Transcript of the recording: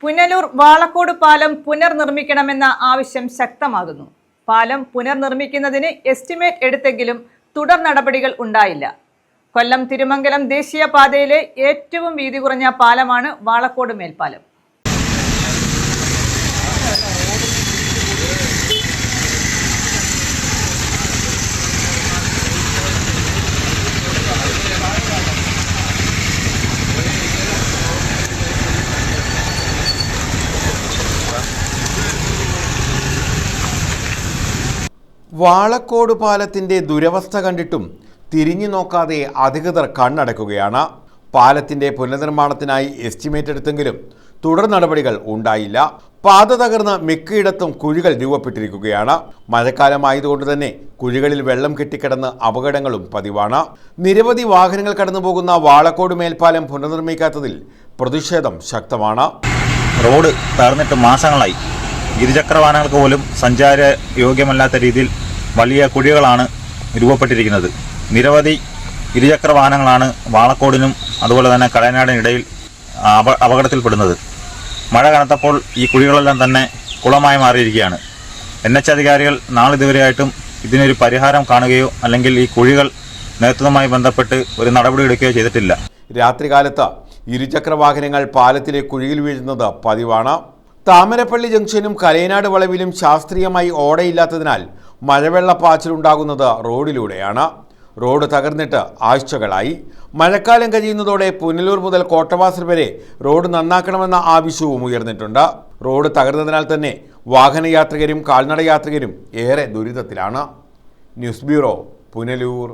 പുനലൂർ വാളക്കോട് പാലം പുനർനിർമ്മിക്കണമെന്ന ആവശ്യം ശക്തമാകുന്നു. പാലം പുനർനിർമ്മിക്കുന്നതിന് എസ്റ്റിമേറ്റ് എടുത്തെങ്കിലും തുടർ നടപടികൾ ഉണ്ടായില്ല. കൊല്ലം തിരുമംഗലം ദേശീയപാതയിലെ ഏറ്റവും വീതി കുറഞ്ഞ പാലമാണ് വാളക്കോട് മേൽപ്പാലം. വാളക്കോട് പാലത്തിന്റെ ദുരവസ്ഥ കണ്ടിട്ടും തിരിഞ്ഞു നോക്കാതെ അധികൃതർ കണ്ണടക്കുകയാണ്. പാലത്തിന്റെ പുനർനിർമ്മാണത്തിനായി എസ്റ്റിമേറ്റ് എടുത്തെങ്കിലും തുടർ നടപടികൾ ഉണ്ടായില്ല. പാത തകർന്ന് മിക്കയിടത്തും കുഴികൾ രൂപപ്പെട്ടിരിക്കുകയാണ്. മഴക്കാലമായതുകൊണ്ട് തന്നെ കുഴികളിൽ വെള്ളം കെട്ടിക്കിടന്ന് അപകടങ്ങളും പതിവാണ്. നിരവധി വാഹനങ്ങൾ കടന്നുപോകുന്ന വാളക്കോട് മേൽപ്പാലം പുനർനിർമ്മിക്കാത്തതിൽ പ്രതിഷേധം ശക്തമാണ്. റോഡ് തകർന്നിട്ട് മാസങ്ങളായി. ഇരുചക്ര വാഹനങ്ങൾക്ക് പോലും സഞ്ചാര യോഗ്യമല്ലാത്ത രീതിയിൽ വലിയ കുഴികളാണ് രൂപപ്പെട്ടിരിക്കുന്നത്. നിരവധി ഇരുചക്ര വാഹനങ്ങളാണ് വാളക്കോടിനും അതുപോലെ തന്നെ കടയനാടിനിടയിൽ അപകടത്തിൽപ്പെടുന്നത്. മഴ കനത്തപ്പോൾ ഈ കുഴികളെല്ലാം തന്നെ കുളമായി മാറിയിരിക്കുകയാണ്. NH അധികാരികൾ നാളിതുവരെയായിട്ടും ഇതിനൊരു പരിഹാരം കാണുകയോ അല്ലെങ്കിൽ ഈ കുഴികൾ നികത്തുന്നതുമായി ബന്ധപ്പെട്ട് ഒരു നടപടി എടുക്കുകയോ ചെയ്തിട്ടില്ല. രാത്രികാലത്ത് ഇരുചക്ര വാഹനങ്ങൾ പാലത്തിലെ കുഴിയിൽ വീഴുന്നത് പതിവാണ്. താമരപ്പള്ളി ജംഗ്ഷനും കലയനാട് വളവിലും ശാസ്ത്രീയമായി ഓടയില്ലാത്തതിനാൽ മഴവെള്ളപ്പാച്ചിലുണ്ടാകുന്നത് റോഡിലൂടെയാണ്. റോഡ് തകർന്നിട്ട് ആഴ്ചകളായി. മഴക്കാലം കഴിയുന്നതോടെ പുനലൂർ മുതൽ കോട്ടവാസൽ വരെ റോഡ് നന്നാക്കണമെന്ന ആവശ്യവും ഉയർന്നിട്ടുണ്ട്. റോഡ് തകർന്നതിനാൽ തന്നെ വാഹനയാത്രികരും കാൽനടയാത്രികരും ഏറെ ദുരിതത്തിലാണ്. News bureau, Punalur.